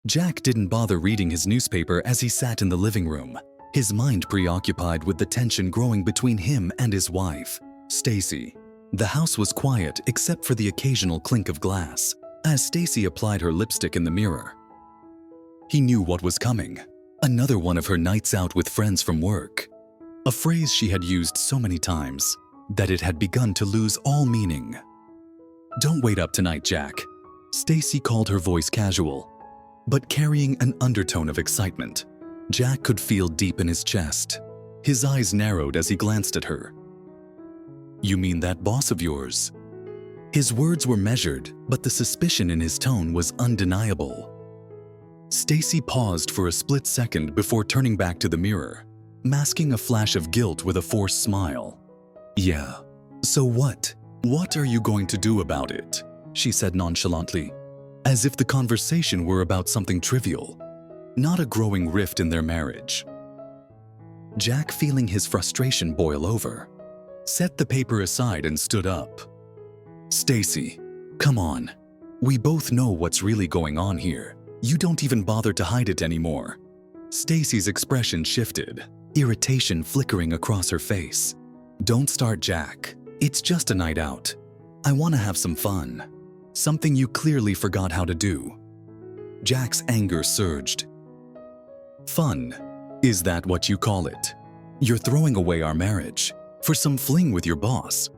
Jack didn't bother reading his newspaper as he sat in the living room, his mind preoccupied with the tension growing between him and his wife, Stacy. The house was quiet except for the occasional clink of glass as Stacy applied her lipstick in the mirror. He knew what was coming. Another one of her nights out with friends from work. A phrase she had used so many times that it had begun to lose all meaning. "Don't wait up tonight, Jack." Stacy called her voice casual, but carrying an undertone of excitement. Jack could feel deep in his chest. His eyes narrowed as he glanced at her. "You mean that boss of yours?" His words were measured, but the suspicion in his tone was undeniable. Stacy paused for a split second before turning back to the mirror, masking a flash of guilt with a forced smile. "Yeah. So what? What are you going to do about it?" she said nonchalantly, as if the conversation were about something trivial, not a growing rift in their marriage. Jack, feeling his frustration boil over, set the paper aside and stood up. "Stacy, come on. We both know what's really going on here. You don't even bother to hide it anymore." Stacy's expression shifted, irritation flickering across her face. "Don't start, Jack. It's just a night out. I want to have some fun. Something you clearly forgot how to do." Jack's anger surged. "Fun? Is that what you call it? You're throwing away our marriage for some fling with your boss?"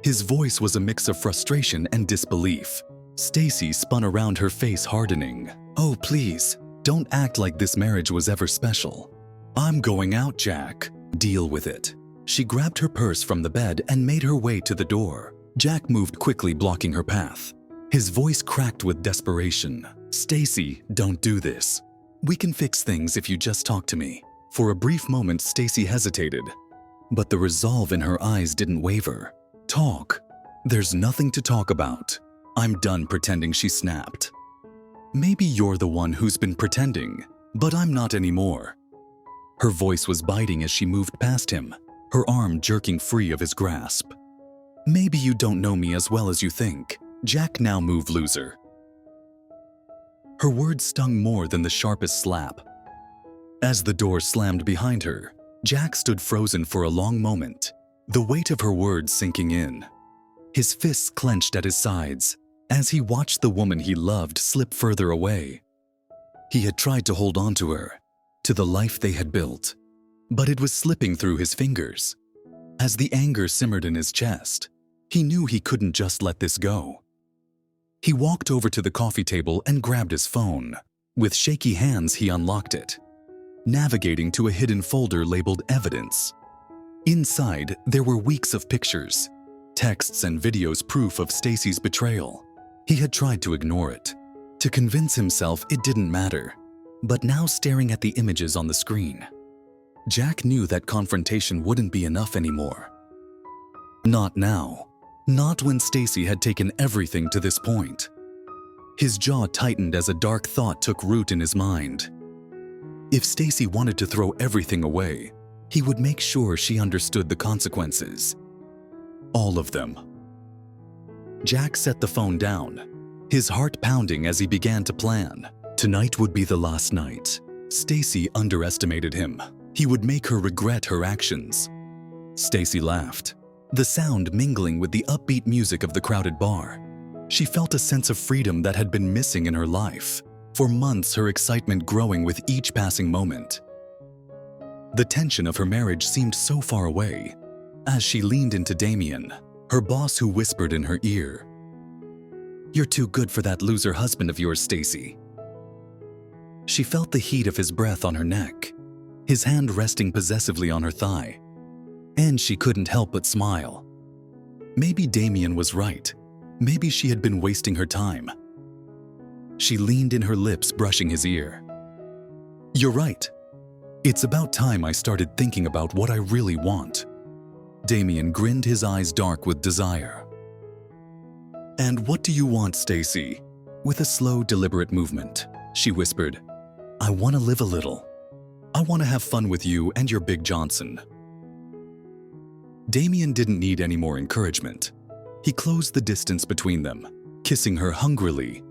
His voice was a mix of frustration and disbelief. Stacy spun around, her face hardening. "Oh, please, don't act like this marriage was ever special." "I'm going out, Jack. Deal with it." She grabbed her purse from the bed and made her way to the door. Jack moved quickly, blocking her path. His voice cracked with desperation. "Stacy, don't do this. We can fix things if you just talk to me." For a brief moment, Stacy hesitated, but the resolve in her eyes didn't waver. "Talk. There's nothing to talk about. I'm done pretending," she snapped. "Maybe you're the one who's been pretending, but I'm not anymore." Her voice was biting as she moved past him, her arm jerking free of his grasp. "Maybe you don't know me as well as you think." Jack now moved loser. Her words stung more than the sharpest slap. As the door slammed behind her, Jack stood frozen for a long moment, the weight of her words sinking in. His fists clenched at his sides as he watched the woman he loved slip further away. He had tried to hold on to her, to the life they had built, but it was slipping through his fingers. As the anger simmered in his chest, he knew he couldn't just let this go. He walked over to the coffee table and grabbed his phone. With shaky hands, he unlocked it, navigating to a hidden folder labeled Evidence. Inside, there were weeks of pictures, texts and videos, proof of Stacy's betrayal. He had tried to ignore it, to convince himself it didn't matter, but now staring at the images on the screen, Jack knew that confrontation wouldn't be enough anymore. Not now. Not when Stacy had taken everything to this point. His jaw tightened as a dark thought took root in his mind. If Stacy wanted to throw everything away, he would make sure she understood the consequences. All of them. Jack set the phone down, his heart pounding as he began to plan. Tonight would be the last night. Stacy underestimated him. He would make her regret her actions. Stacy laughed, the sound mingling with the upbeat music of the crowded bar. She felt a sense of freedom that had been missing in her life. For months, her excitement growing with each passing moment. The tension of her marriage seemed so far away as she leaned into Damien, her boss, who whispered in her ear, "You're too good for that loser husband of yours, Stacy." She felt the heat of his breath on her neck, his hand resting possessively on her thigh, and she couldn't help but smile. Maybe Damien was right. Maybe she had been wasting her time. She leaned in, her lips brushing his ear. "You're right. It's about time I started thinking about what I really want." Damien grinned, his eyes dark with desire. "And what do you want, Stacy?" With a slow, deliberate movement, she whispered, "I want to live a little. I want to have fun with you and your Big Johnson." Damien didn't need any more encouragement. He closed the distance between them, kissing her hungrily,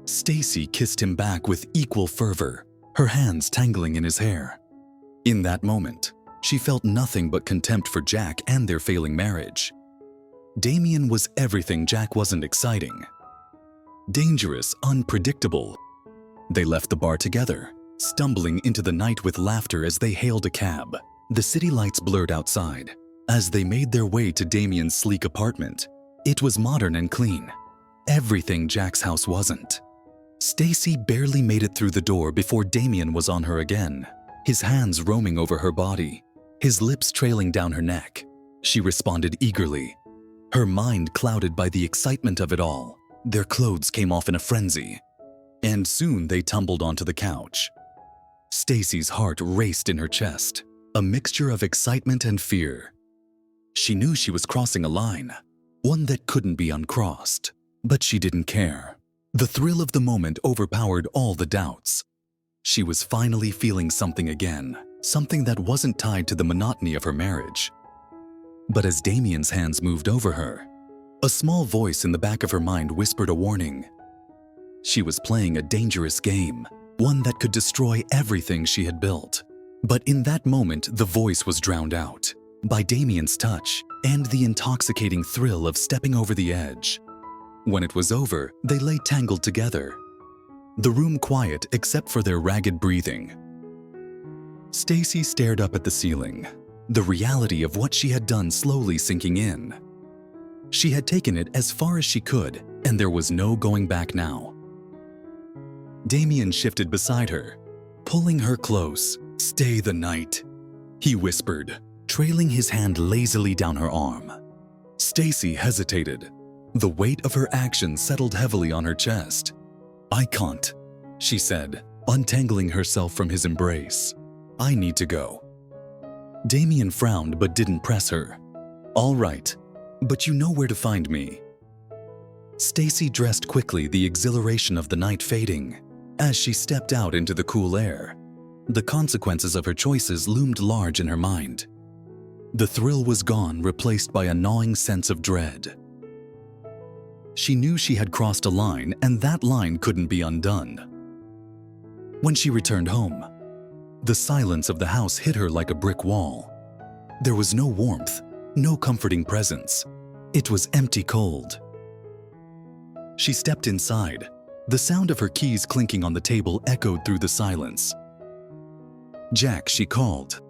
Stacy kissed him back with equal fervor, her hands tangling in his hair. In that moment, she felt nothing but contempt for Jack and their failing marriage. Damien was everything Jack wasn't: exciting, dangerous, unpredictable. They left the bar together, stumbling into the night with laughter as they hailed a cab. The city lights blurred outside. As they made their way to Damien's sleek apartment, it was modern and clean. Everything Jack's house wasn't. Stacy barely made it through the door before Damien was on her again, his hands roaming over her body, his lips trailing down her neck. She responded eagerly, her mind clouded by the excitement of it all. Their clothes came off in a frenzy, and soon they tumbled onto the couch. Stacy's heart raced in her chest, a mixture of excitement and fear. She knew she was crossing a line, one that couldn't be uncrossed, but she didn't care. The thrill of the moment overpowered all the doubts. She was finally feeling something again, something that wasn't tied to the monotony of her marriage. But as Damien's hands moved over her, a small voice in the back of her mind whispered a warning. She was playing a dangerous game, one that could destroy everything she had built. But in that moment, the voice was drowned out by Damien's touch and the intoxicating thrill of stepping over the edge. When it was over, they lay tangled together, the room quiet except for their ragged breathing. Stacy stared up at the ceiling, the reality of what she had done slowly sinking in. She had taken it as far as she could, and there was no going back now. Damien shifted beside her, pulling her close. "Stay the night," he whispered, trailing his hand lazily down her arm. Stacy hesitated. The weight of her actions settled heavily on her chest. "I can't," she said, untangling herself from his embrace. "I need to go." Damien frowned but didn't press her. "All right, but you know where to find me." Stacy dressed quickly, the exhilaration of the night fading. As she stepped out into the cool air, the consequences of her choices loomed large in her mind. The thrill was gone, replaced by a gnawing sense of dread. She knew she had crossed a line, and that line couldn't be undone. When she returned home, the silence of the house hit her like a brick wall. There was no warmth, no comforting presence. It was empty cold. She stepped inside. The sound of her keys clinking on the table echoed through the silence. "Jack," she called,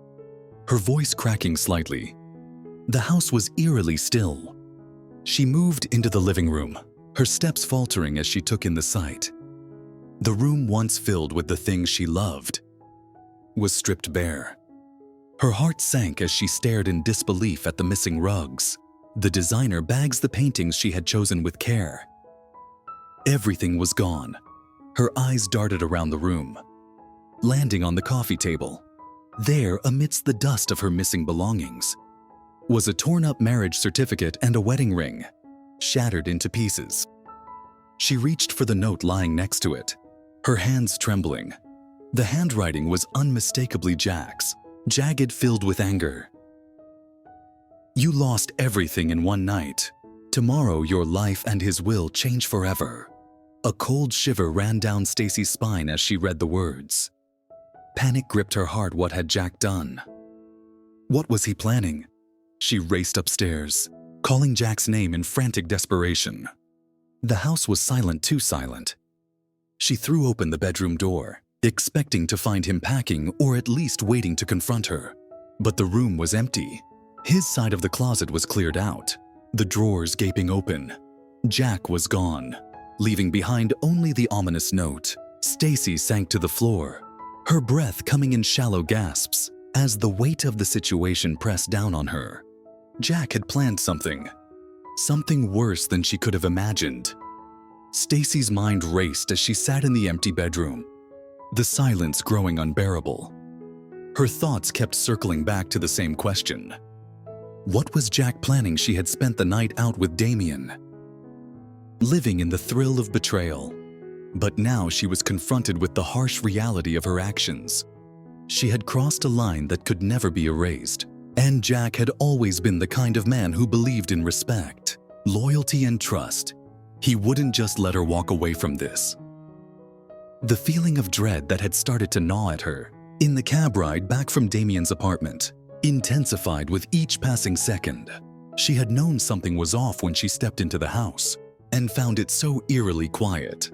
her voice cracking slightly. The house was eerily still. She moved into the living room, her steps faltering as she took in the sight. The room, once filled with the things she loved, was stripped bare. Her heart sank as she stared in disbelief at the missing rugs, the designer bags, the paintings she had chosen with care. Everything was gone. Her eyes darted around the room, landing on the coffee table. There, amidst the dust of her missing belongings, was a torn-up marriage certificate and a wedding ring, shattered into pieces. She reached for the note lying next to it, her hands trembling. The handwriting was unmistakably Jack's, jagged, filled with anger. "You lost everything in one night. Tomorrow your life and his will change forever." A cold shiver ran down Stacy's spine as she read the words. Panic gripped her heart. What had Jack done? What was he planning? She raced upstairs, calling Jack's name in frantic desperation. The house was silent, too silent. She threw open the bedroom door, expecting to find him packing or at least waiting to confront her. But the room was empty. His side of the closet was cleared out, the drawers gaping open. Jack was gone, leaving behind only the ominous note. Stacy sank to the floor, her breath coming in shallow gasps as the weight of the situation pressed down on her. Jack had planned something worse than she could have imagined. Stacy's mind raced as she sat in the empty bedroom, the silence growing unbearable. Her thoughts kept circling back to the same question. What was Jack planning? She had spent the night out with Damien, living in the thrill of betrayal. But now she was confronted with the harsh reality of her actions. She had crossed a line that could never be erased. And Jack had always been the kind of man who believed in respect, loyalty, and trust. He wouldn't just let her walk away from this. The feeling of dread that had started to gnaw at her in the cab ride back from Damien's apartment intensified with each passing second. She had known something was off when she stepped into the house and found it so eerily quiet.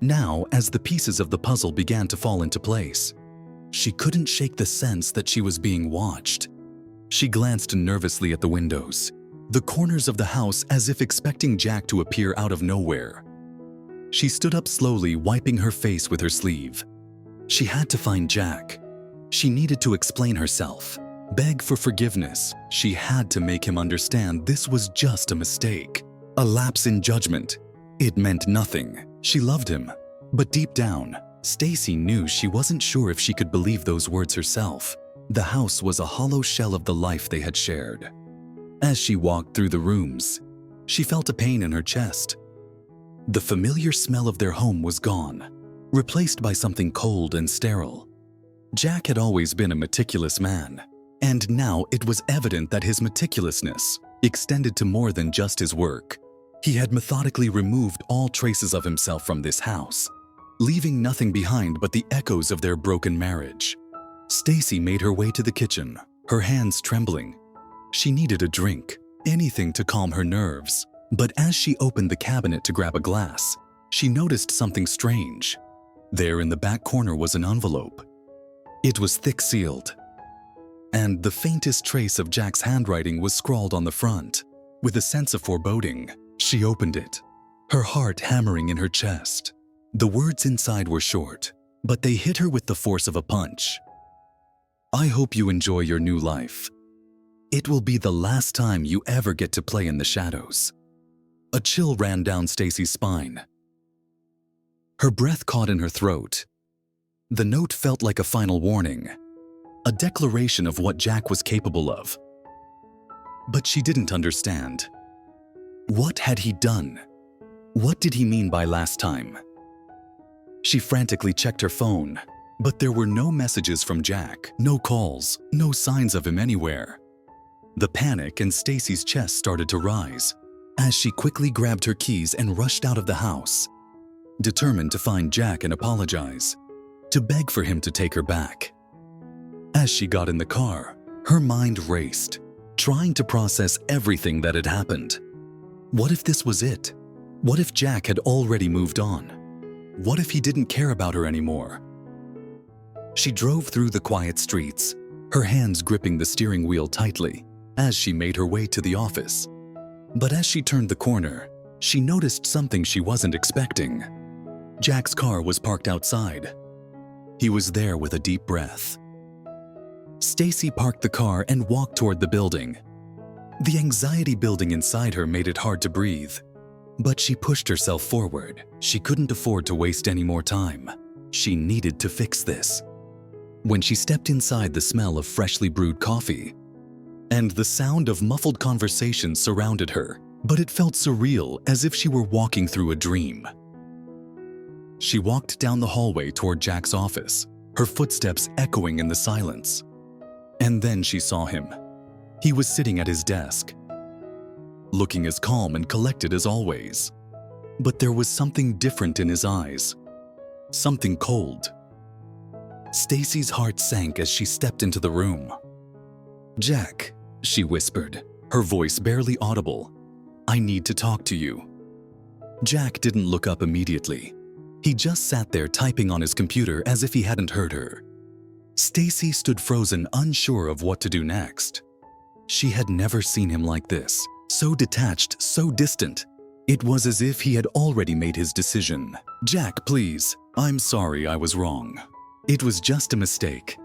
Now, as the pieces of the puzzle began to fall into place, she couldn't shake the sense that she was being watched. She glanced nervously at the windows, the corners of the house, as if expecting Jack to appear out of nowhere. She stood up slowly, wiping her face with her sleeve. She had to find Jack. She needed to explain herself, beg for forgiveness. She had to make him understand this was just a mistake, a lapse in judgment. It meant nothing. She loved him. But deep down, Stacy knew she wasn't sure if she could believe those words herself. The house was a hollow shell of the life they had shared. As she walked through the rooms, she felt a pain in her chest. The familiar smell of their home was gone, replaced by something cold and sterile. Jack had always been a meticulous man, and now it was evident that his meticulousness extended to more than just his work. He had methodically removed all traces of himself from this house, leaving nothing behind but the echoes of their broken marriage. Stacy made her way to the kitchen, her hands trembling. She needed a drink, anything to calm her nerves. But as she opened the cabinet to grab a glass, she noticed something strange. There in the back corner was an envelope. It was thick-sealed, and the faintest trace of Jack's handwriting was scrawled on the front. With a sense of foreboding, she opened it, her heart hammering in her chest. The words inside were short, but they hit her with the force of a punch. "I hope you enjoy your new life. It will be the last time you ever get to play in the shadows." A chill ran down Stacy's spine. Her breath caught in her throat. The note felt like a final warning, a declaration of what Jack was capable of. But she didn't understand. What had he done? What did he mean by last time? She frantically checked her phone, but there were no messages from Jack, no calls, no signs of him anywhere. The panic in Stacy's chest started to rise as she quickly grabbed her keys and rushed out of the house, determined to find Jack and apologize, to beg for him to take her back. As she got in the car, her mind raced, trying to process everything that had happened. What if this was it? What if Jack had already moved on? What if he didn't care about her anymore? She drove through the quiet streets, her hands gripping the steering wheel tightly as she made her way to the office. But as she turned the corner, she noticed something she wasn't expecting. Jack's car was parked outside. He was there with a deep breath. Stacy parked the car and walked toward the building. The anxiety building inside her made it hard to breathe. But she pushed herself forward. She couldn't afford to waste any more time. She needed to fix this. When she stepped inside, the smell of freshly brewed coffee and the sound of muffled conversation surrounded her, but it felt surreal, as if she were walking through a dream. She walked down the hallway toward Jack's office, her footsteps echoing in the silence. And then she saw him. He was sitting at his desk, looking as calm and collected as always. But there was something different in his eyes, something cold. Stacy's heart sank as she stepped into the room. "Jack," she whispered, her voice barely audible, "I need to talk to you." Jack didn't look up immediately. He just sat there typing on his computer as if he hadn't heard her. Stacy stood frozen, unsure of what to do next. She had never seen him like this, so detached, so distant. It was as if he had already made his decision. "Jack, please, I'm sorry I was wrong. It was just a mistake,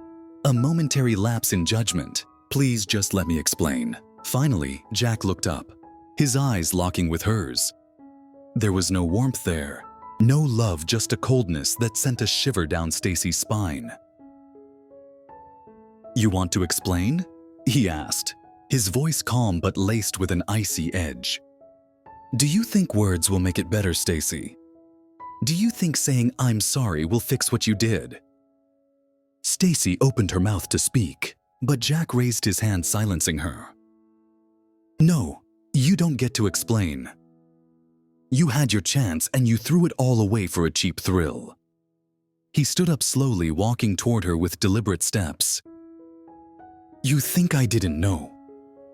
a momentary lapse in judgment. Please just let me explain." Finally, Jack looked up, his eyes locking with hers. There was no warmth there, no love, just a coldness that sent a shiver down Stacy's spine. "You want to explain?" he asked, his voice calm but laced with an icy edge. "Do you think words will make it better, Stacy? Do you think saying I'm sorry will fix what you did?" Stacy opened her mouth to speak, but Jack raised his hand, silencing her. "No, you don't get to explain. You had your chance and you threw it all away for a cheap thrill. He stood up slowly, walking toward her with deliberate steps. You think I didn't know?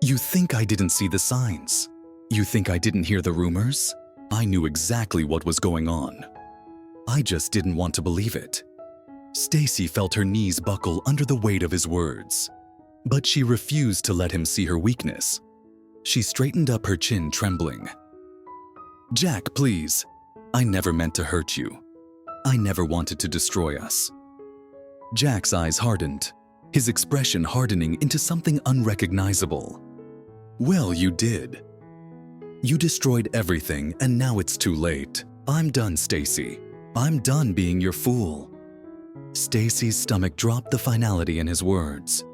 You think I didn't see the signs? You think I didn't hear the rumors? I knew exactly what was going on. I just didn't want to believe it. Stacy felt her knees buckle under the weight of his words. But she refused to let him see her weakness. She straightened up her chin, trembling. Jack, please. I never meant to hurt you. I never wanted to destroy us. Jack's eyes hardened, his expression hardening into something unrecognizable. Well, you did. You destroyed everything, and now it's too late. I'm done, Stacy. I'm done being your fool. Stacy's stomach dropped, the finality in his words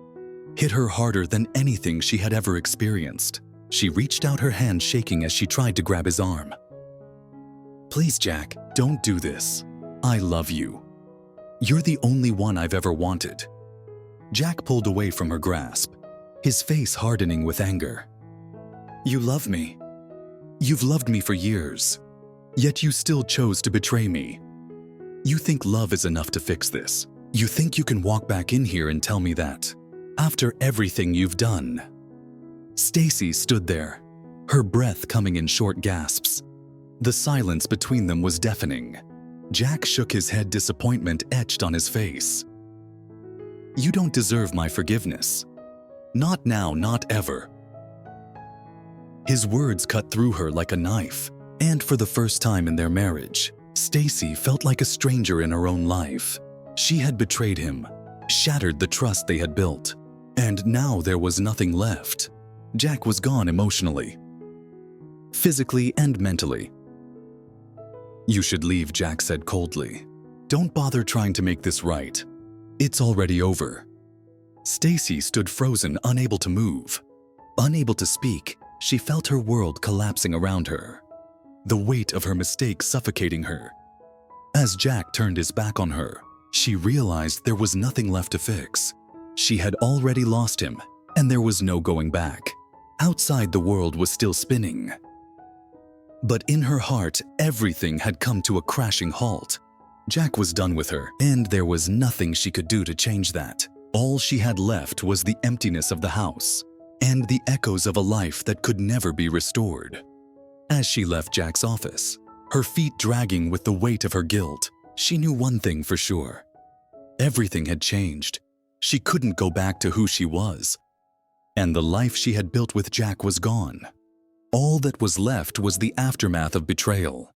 hit her harder than anything she had ever experienced. She reached out, her hand shaking as she tried to grab his arm. Please, Jack, don't do this. I love you. You're the only one I've ever wanted. Jack pulled away from her grasp, his face hardening with anger. You love me. You've loved me for years, yet you still chose to betray me. You think love is enough to fix this. You think you can walk back in here and tell me that, after everything you've done. Stacy stood there, her breath coming in short gasps. The silence between them was deafening. Jack shook his head, disappointment etched on his face. You don't deserve my forgiveness. Not now, not ever. His words cut through her like a knife, and for the first time in their marriage, Stacy felt like a stranger in her own life. She had betrayed him, shattered the trust they had built, and now there was nothing left. Jack was gone emotionally, physically and mentally. You should leave, Jack said coldly. Don't bother trying to make this right. It's already over. Stacy stood frozen, unable to move. Unable to speak, she felt her world collapsing around her, the weight of her mistake suffocating her. As Jack turned his back on her, she realized there was nothing left to fix. She had already lost him, and there was no going back. Outside, the world was still spinning. But in her heart, everything had come to a crashing halt. Jack was done with her, and there was nothing she could do to change that. All she had left was the emptiness of the house, and the echoes of a life that could never be restored. As she left Jack's office, her feet dragging with the weight of her guilt, she knew one thing for sure. Everything had changed. She couldn't go back to who she was. And the life she had built with Jack was gone. All that was left was the aftermath of betrayal.